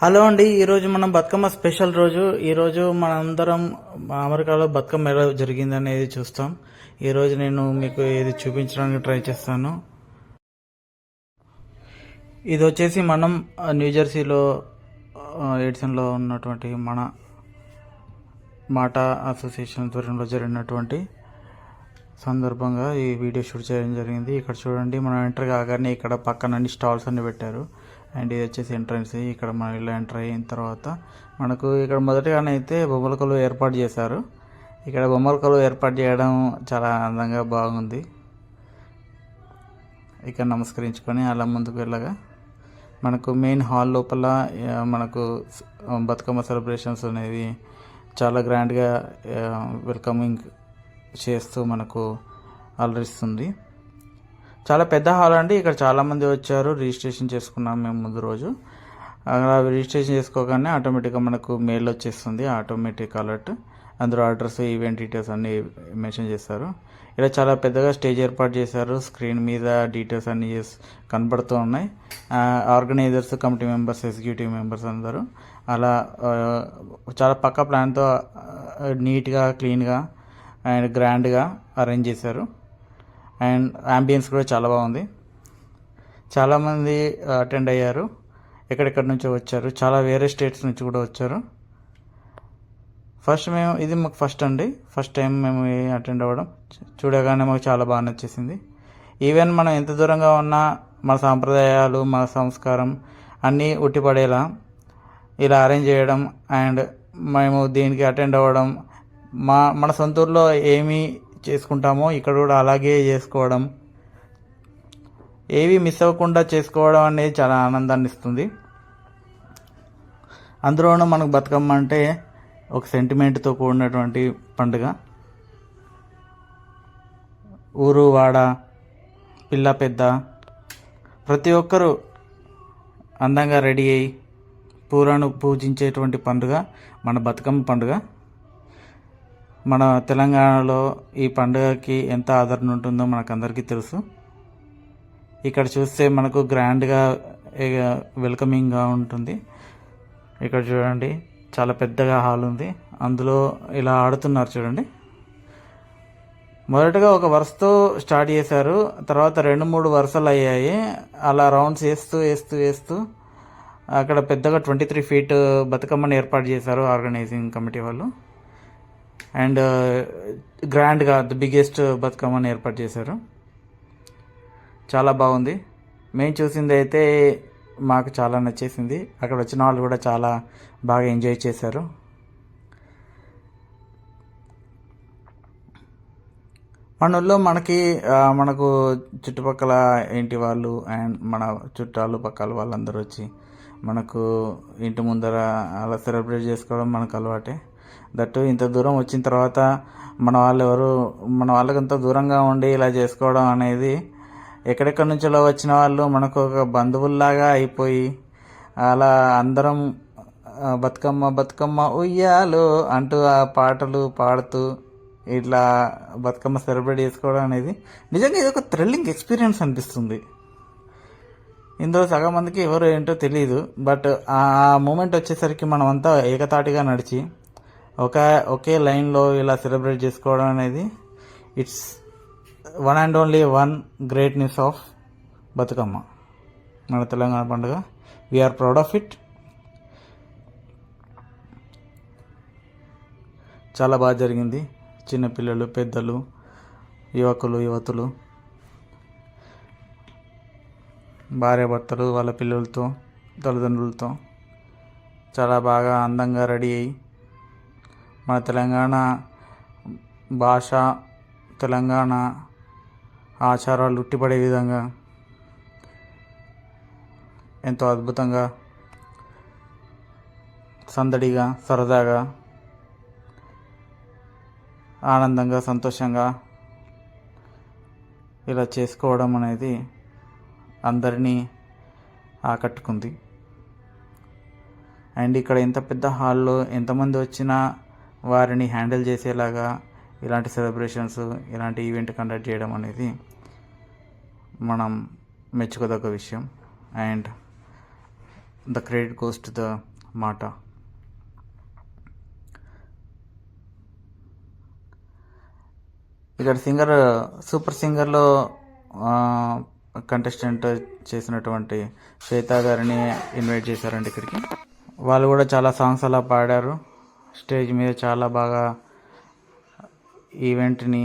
Hello అండి, ఈరోజు మనం బతుకమ్మ స్పెషల్ రోజు. ఈరోజు మనందరం అమెరికాలో బతుకమ్మ ఎలా జరిగింది అనేది చూస్తాం. ఈరోజు నేను మీకు ఇది చూపించడానికి ట్రై చేస్తాను. ఇది వచ్చేసి మనం న్యూజెర్సీలో ఎడిసన్లో ఉన్నటువంటి మన మాట అసోసియేషన్ ఆధ్వర్యంలో జరిగినటువంటి సందర్భంగా ఈ వీడియో షూట్ చేయడం జరిగింది. ఇక్కడ చూడండి, మనం ఎంటర్ కాగానే ఇక్కడ పక్కన అన్ని స్టాల్స్ అన్ని పెట్టారు. అండ్ ఇది వచ్చేసి ఎంట్రన్స్. ఇక్కడ మనం ఇలా ఎంటర్ అయిన తర్వాత మనకు ఇక్కడ మొదటిగానే అయితే బొమ్మల కొలువు ఏర్పాటు చేశారు. ఇక్కడ బొమ్మల కొలువు ఏర్పాటు చేయడం చాలా అందంగా బాగుంది. ఇక్కడ నమస్కరించుకొని అలా ముందుకు వెళ్ళగా మనకు మెయిన్ హాల్ లోపల మనకు బతుకమ్మ సెలబ్రేషన్స్ అనేవి చాలా గ్రాండ్గా వెల్కమింగ్ చేస్తూ మనకు అలరిస్తుంది. చాలా పెద్ద హాల్ అండి. ఇక్కడ చాలామంది వచ్చారు. రిజిస్ట్రేషన్ చేసుకున్నాం మేము ముందు రోజు. అలా రిజిస్ట్రేషన్ చేసుకోగానే ఆటోమేటిక్గా మనకు మెయిల్ వచ్చేస్తుంది, ఆటోమేటిక్ అలర్ట్. అందులో అడ్రస్, ఈవెంట్ డీటెయిల్స్ అన్నీ మెన్షన్ చేస్తారు. ఇలా చాలా పెద్దగా స్టేజ్ ఏర్పాటు చేశారు. స్క్రీన్ మీద డీటెయిల్స్ అన్నీ కనబడుతూ ఉన్నాయి. Organisers, committee members, executive members అందరూ అలా చాలా పక్క ప్లాన్తో నీట్గా, క్లీన్గా అండ్ గ్రాండ్గా అరేంజ్ చేశారు. అండ్ అంబియన్స్ కూడా చాలా బాగుంది. చాలామంది అటెండ్ అయ్యారు. ఎక్కడెక్కడి నుంచో వచ్చారు. చాలా వేరే స్టేట్స్ నుంచి కూడా వచ్చారు. ఇది మాకు ఫస్ట్ టైం మేము అటెండ్ అవ్వడం. చూడగానే మాకు చాలా బాగా నచ్చేసింది. ఈవెన్ మనం ఎంత దూరంగా ఉన్నా మన సాంప్రదాయాలు, మన సంస్కారం అన్నీ ఉట్టిపడేలా ఇలా అరేంజ్ చేయడం అండ్ మేము దీనికి అటెండ్ అవ్వడం, మన సొంత ఊర్లో ఏమి చేసుకుంటామో ఇక్కడ కూడా అలాగే చేసుకోవడం, ఏవి మిస్ అవ్వకుండా చేసుకోవడం అనేది చాలా ఆనందాన్ని ఇస్తుంది. అందులోనూ మనకు బతుకమ్మ అంటే ఒక సెంటిమెంట్తో కూడినటువంటి పండుగ. ఊరు వాడ, పిల్ల పెద్ద ప్రతి ఒక్కరూ అందంగా రెడీ అయ్యి పూలను పూజించేటువంటి పండుగ మన బతుకమ్మ పండుగ. మన తెలంగాణలో ఈ పండుగకి ఎంత ఆదరణ ఉంటుందో మనకందరికీ తెలుసు. ఇక్కడ చూస్తే మనకు గ్రాండ్గా వెల్కమింగ్గా ఉంటుంది. ఇక్కడ చూడండి, చాలా పెద్దగా హాల్ ఉంది. అందులో ఇలా ఆడుతున్నారు చూడండి. మొదటగా ఒక వరుసతో స్టార్ట్ చేశారు. తర్వాత 2-3 వరుసలు అయ్యాయి. అలా రౌండ్స్ వేస్తూ అక్కడ పెద్దగా 23 ఫీట్ బతుకమ్మని ఏర్పాటు చేశారు ఆర్గనైజింగ్ కమిటీ వాళ్ళు. అండ్ గ్రాండ్గా ది బిగ్గెస్ట్ బతుకమ్మని ఏర్పాటు చేశారు. చాలా బాగుంది. మేము చూసింది అయితే మాకు చాలా నచ్చేసింది. అక్కడ వచ్చిన వాళ్ళు కూడా చాలా బాగా ఎంజాయ్ చేశారు. మన ఊళ్ళో మనకు చుట్టుపక్కల ఇంటి వాళ్ళు అండ్ మన చుట్టాలు పక్కల వాళ్ళందరూ వచ్చి మనకు ఇంటి ముందర అలా సెలబ్రేట్ చేసుకోవడం మనకు అలవాటే. దట్టు ఇంత దూరం వచ్చిన తర్వాత మన వాళ్ళకి అంత దూరంగా ఉండి ఇలా చేసుకోవడం అనేది, ఎక్కడెక్కడి నుంచో వచ్చిన వాళ్ళు మనకు ఒక బంధువుల్లాగా అయిపోయి అలా అందరం బతుకమ్మ బతుకమ్మ ఉయ్యాలో అంటూ ఆ పాటలు పాడుతూ ఇట్లా బతుకమ్మ సెలబ్రేట్ చేసుకోవడం అనేది నిజంగా ఇది ఒక థ్రిల్లింగ్ ఎక్స్పీరియన్స్ అనిపిస్తుంది. ఇందులో సగం మందికి ఎవరు ఏంటో తెలియదు. బట్ ఆ మూమెంట్ వచ్చేసరికి మనం అంతా ఏకతాటిగా నడిచి ఒకే లైన్లో ఇలా సెలబ్రేట్ చేసుకోవడం అనేది it's one and only one greatness of Bathukamma, మన తెలంగాణ పండుగ. We are proud of it. చాలా బాగా జరిగింది. చిన్నపిల్లలు, పెద్దలు, యువకులు, యువతులు, భార్యాభర్తలు వాళ్ళ పిల్లలతో, తల్లిదండ్రులతో చాలా బాగా అందంగా రెడీ అయ్యి మన తెలంగాణ భాష, తెలంగాణ ఆచారాలు ఉట్టిపడే విధంగా ఎంతో అద్భుతంగా, సందడిగా, సరదాగా, ఆనందంగా, సంతోషంగా ఇలా చేసుకోవడం అనేది అందరినీ ఆకట్టుకుంది. అండ్ ఇక్కడ ఎంత పెద్ద హాల్లో ఎంతమంది వచ్చినా వారిని హ్యాండిల్ చేసేలాగా ఇలాంటి సెలబ్రేషన్స్, ఇలాంటి ఈవెంట్ కండక్ట్ చేయడం అనేది మనం మెచ్చుకోదగ్గ విషయం. And the credit goes to the మాట. ఇక్కడ సూపర్ సింగర్లో కంటెస్టెంట్ చేసినటువంటి శ్వేత గారిని ఇన్వైట్ చేశారండి ఇక్కడికి. వాళ్ళు కూడా చాలా సాంగ్స్ అలా పాడారు. స్టేజ్ మీద చాలా బాగా ఈవెంట్ని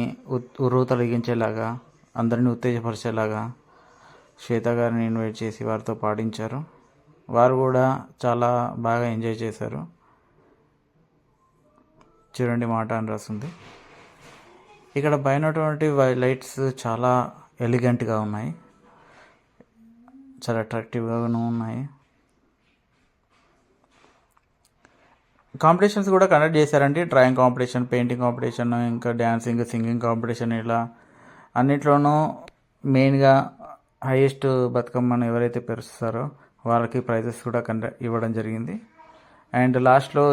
ఉర్రూతలిగించేలాగా, అందరినీ ఉత్తేజపరిచేలాగా శ్వేత గారిని ఇన్వైట్ చేసి వారితో పాడించారు. వారు కూడా చాలా బాగా ఎంజాయ్ చేశారు. చూడండి మాట అని రాస్తుంది. ఇక్కడ పైనటువంటి లైట్స్ చాలా ఎలిగెంట్గా ఉన్నాయి, చాలా అట్రాక్టివ్గాను ఉన్నాయి. కాంపిటీషన్స్ కూడా కండక్ట్ చేశారండి. డ్రాయింగ్ కాంపిటీషన్, పెయింటింగ్ కాంపిటీషన్, ఇంకా డ్యాన్సింగ్, సింగింగ్ కాంపిటీషన్, ఇలా అన్నిట్లోనూ మెయిన్గా హైయెస్ట్ బతుకమ్మను ఎవరైతే పెరుస్తారో వాళ్ళకి ప్రైజెస్ కూడా ఇవ్వడం జరిగింది. అండ్ లాస్ట్లో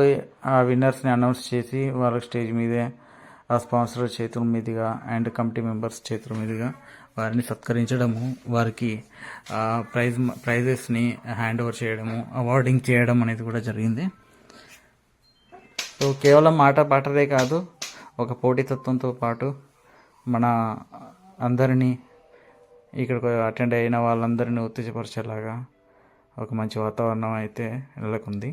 ఆ విన్నర్స్ని అనౌన్స్ చేసి వాళ్ళకి స్టేజ్ మీదే ఆ స్పాన్సర్ చేతుల మీదుగా అండ్ కమిటీ మెంబర్స్ చేతుల మీదుగా వారిని సత్కరించడము, వారికి ప్రైజెస్ని హ్యాండ్ ఓవర్ చేయడము, అవార్డింగ్ చేయడం అనేది కూడా జరిగింది. సో కేవలం మాట పాటలే కాదు, ఒక పోటీతత్వంతో పాటు మన అందరినీ ఇక్కడికి అటెండ్ అయిన వాళ్ళందరినీ ఉత్తేజపరిచేలాగా ఒక మంచి వాతావరణం అయితే నెలకొంది.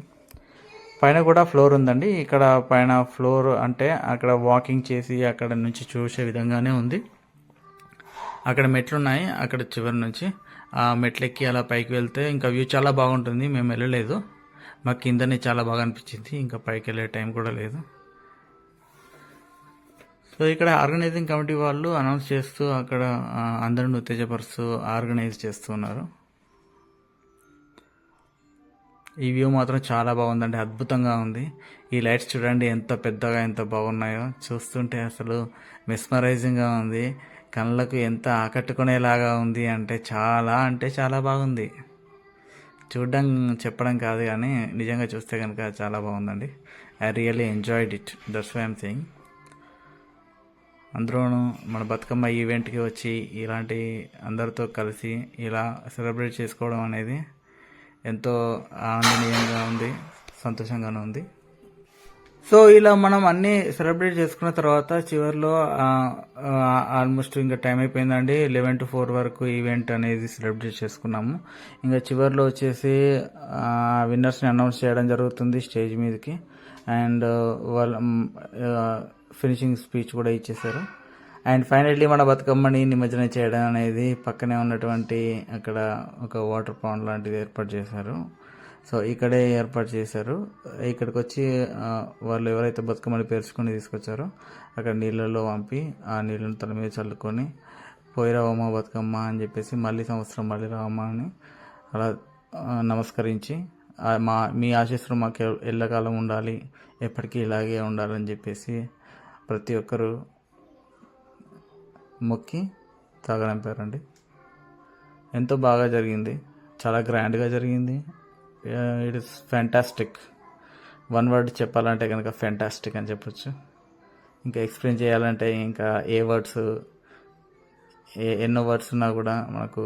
పైన కూడా ఫ్లోర్ ఉందండి. ఇక్కడ పైన ఫ్లోర్ అంటే అక్కడ వాకింగ్ చేసి అక్కడ నుంచి చూసే విధంగానే ఉంది. అక్కడ మెట్లు ఉన్నాయి. అక్కడ చివరి నుంచి ఆ మెట్లెక్కి అలా పైకి వెళ్తే ఇంకా వ్యూ చాలా బాగుంటుంది. మేము వెళ్ళలేదు, మాకు కిందనే చాలా బాగా అనిపించింది. ఇంకా పైకి వెళ్ళే టైం కూడా లేదు. సో ఇక్కడ ఆర్గనైజింగ్ కమిటీ వాళ్ళు అనౌన్స్ చేస్తూ అక్కడ అందరిని ఉత్తేజపరుస్తూ ఆర్గనైజ్ చేస్తున్నారు. ఈ వ్యూ మాత్రం చాలా బాగుందండి, అద్భుతంగా ఉంది. ఈ లైట్స్ చూడండి ఎంత పెద్దగా ఎంత బాగున్నాయో, చూస్తుంటే అసలు మెస్మరైజింగ్గా ఉంది. కళ్ళకు ఎంత ఆకట్టుకునేలాగా ఉంది అంటే చాలా బాగుంది. చెప్పడం కాదు కానీ నిజంగా చూస్తే కనుక చాలా బాగుందండి. I really enjoyed it, that's why I'm saying. అందులోనూ మన బతుకమ్మ ఈవెంట్కి వచ్చి ఇలాంటి అందరితో కలిసి ఇలా సెలబ్రేట్ చేసుకోవడం అనేది ఎంతో ఆనందనీయంగా ఉంది, సంతోషంగానే ఉంది. సో ఇలా మనం అన్నీ సెలబ్రేట్ చేసుకున్న తర్వాత చివరిలో ఆల్మోస్ట్ ఇంకా టైం అయిపోయిందండి. 11 to 4 వరకు ఈవెంట్ అనేది సెలబ్రేట్ చేసుకున్నాము. ఇంకా చివరిలో వచ్చేసి విన్నర్స్ని అనౌన్స్ చేయడం జరుగుతుంది స్టేజ్ మీదకి. అండ్ వాళ్ళ ఫినిషింగ్ స్పీచ్ కూడా ఇచ్చేశారు. అండ్ ఫైనల్లీ మన బతుకమ్మని నిమజ్జనం చేయడం అనేది పక్కనే ఉన్నటువంటి అక్కడ ఒక వాటర్ పాండ్ లాంటిది ఏర్పాటు చేశారు. సో ఇక్కడే ఏర్పాటు చేశారు. ఇక్కడికి వచ్చి వాళ్ళు ఎవరైతే బతుకమ్మని పేర్చుకొని తీసుకొచ్చారో అక్కడ నీళ్ళల్లో పంపి ఆ నీళ్ళని తల మీద చల్లుకొని పోయిరావమ్మ బతుకమ్మ అని చెప్పేసి మళ్ళీ సంవత్సరం మళ్ళీ రావమ్మ అని అలా నమస్కరించి మీ ఆశీస్సులు మాకు ఎల్లకాలం ఉండాలి, ఎప్పటికీ ఇలాగే ఉండాలని చెప్పేసి ప్రతి ఒక్కరూ మొక్కి తాగడంపారండి. ఎంతో బాగా జరిగింది, చాలా గ్రాండ్గా జరిగింది. It is fantastic. One word చెప్పాలంటే కనుక ఫ్యాంటాస్టిక్ అని చెప్పొచ్చు. ఇంకా ఎక్స్ప్లెయిన్ చేయాలంటే ఇంకా ఎన్నో వర్డ్స్ ఉన్నా కూడా మనకు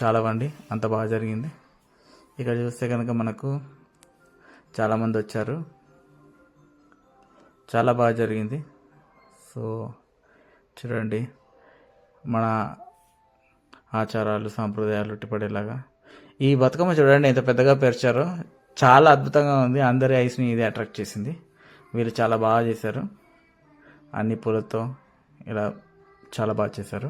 చాలామంది, అంత బాగా జరిగింది. ఇక్కడ చూస్తే కనుక మనకు చాలామంది వచ్చారు, చాలా బాగా జరిగింది. సో చూడండి మన ఆచారాలు సాంప్రదాయాలు ఉట్టిపడేలాగా ఈ బతుకమ్మ చూడండి ఎంత పెద్దగా పేర్చారో, చాలా అద్భుతంగా ఉంది. అందరి ఐస్ని ఇది అట్రాక్ట్ చేసింది. వీళ్ళు చాలా బాగా చేశారు, అన్ని పూలతో ఇలా చాలా బాగా చేశారు.